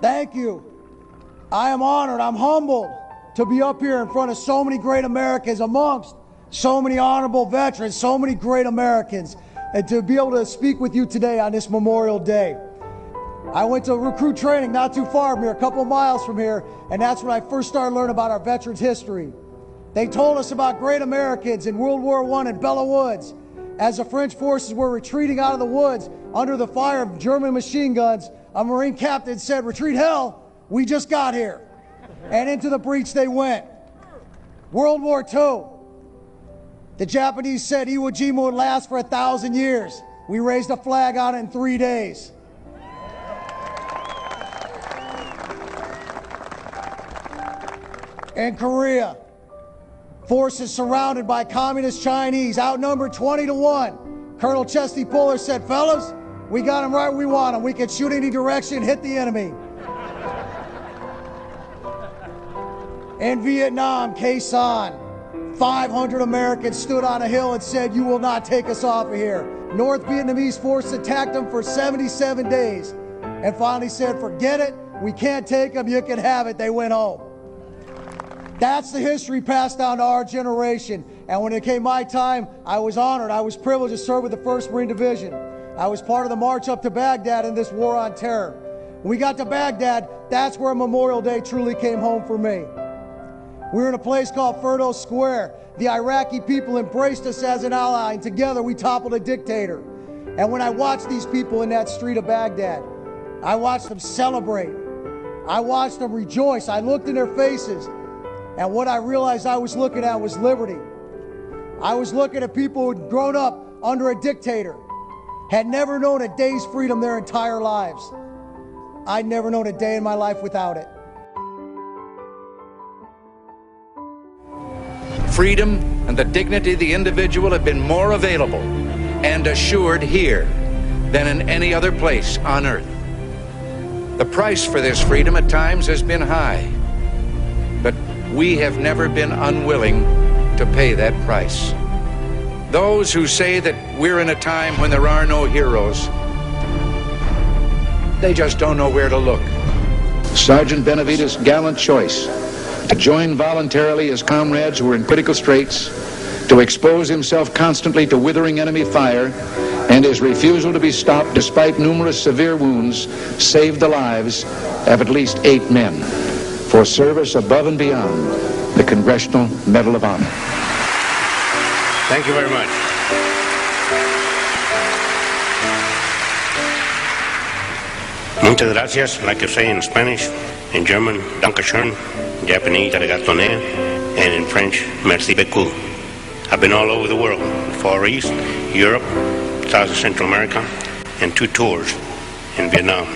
Thank you. I am honored, I'm humbled to be up here in front of so many great Americans, amongst so many honorable veterans, so many great Americans, and to be able to speak with you today on this Memorial Day. I went to recruit training not too far from here, a couple miles from here, and that's when I first started learning about our veterans' history. They told us about great Americans in World War I in Belleau Woods. As the French forces were retreating out of the woods under the fire of German machine guns, a Marine captain said, "Retreat hell, we just got here." And into the breach they went. World War II. The Japanese said Iwo Jima would last for 1,000 years. We raised a flag on it in 3 days. In Korea, forces surrounded by communist Chinese, outnumbered 20-1. Colonel Chesty Puller said, "Fellas, we got them right where we want them. We can shoot any direction, hit the enemy." In Vietnam, Khe Sanh, 500 Americans stood on a hill and said, "You will not take us off of here." North Vietnamese forces attacked them for 77 days and finally said, "Forget it, we can't take them, you can have it." They went home. That's the history passed down to our generation. And when it came my time, I was honored. I was privileged to serve with the 1st Marine Division. I was part of the march up to Baghdad in this war on terror. When we got to Baghdad, that's where Memorial Day truly came home for me. We were in a place called Ferdo Square. The Iraqi people embraced us as an ally, and together we toppled a dictator. And when I watched these people in that street of Baghdad, I watched them celebrate. I watched them rejoice. I looked in their faces, and what I realized I was looking at was liberty. I was looking at people who'd grown up under a dictator, had never known a day's freedom their entire lives. I'd never known a day in my life without it. Freedom and the dignity of the individual have been more available and assured here than in any other place on earth. The price for this freedom at times has been high, but we have never been unwilling to pay that price. Those who say that we're in a time when there are no heroes, they just don't know where to look. Sergeant Benavidez's gallant choice to join voluntarily his comrades who were in critical straits, to expose himself constantly to withering enemy fire, and his refusal to be stopped despite numerous severe wounds saved the lives of at least 8 men for service above and beyond the Congressional Medal of Honor. Thank you very much. Muchas gracias, like you say in Spanish, in German, Dankeschön, in Japanese, arigato ne, and in French, merci beaucoup. I've been all over the world, the Far East, Europe, South and Central America, and 2 tours in Vietnam.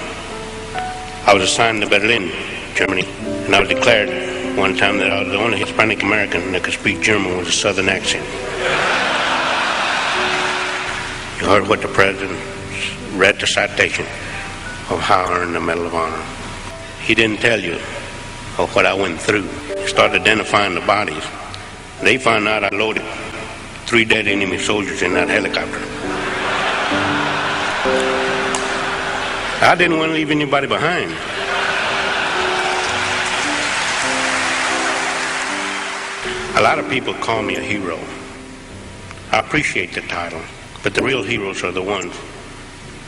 I was assigned to Berlin, Germany, and I was declared one time that I was the only Hispanic American that could speak German with a southern accent. You heard what the President read, the citation of how I earned the Medal of Honor. He didn't tell you of what I went through. He started identifying the bodies. They found out I loaded 3 dead enemy soldiers in that helicopter. I didn't want to leave anybody behind. A lot of people call me a hero. I appreciate the title, but the real heroes are the ones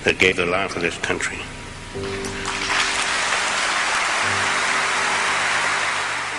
that gave their life for this country.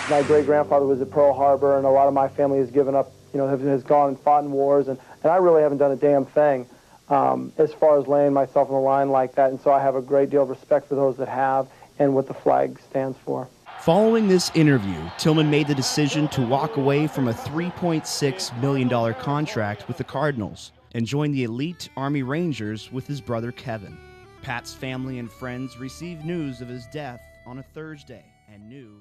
My great-grandfather was at Pearl Harbor, and a lot of my family has given up, has gone and fought in wars, and I really haven't done a damn thing as far as laying myself on the line like that, and so I have a great deal of respect for those that have and what the flag stands for. Following this interview, Tillman made the decision to walk away from a $3.6 million contract with the Cardinals and join the elite Army Rangers with his brother Kevin. Pat's family and friends received news of his death on a Thursday and knew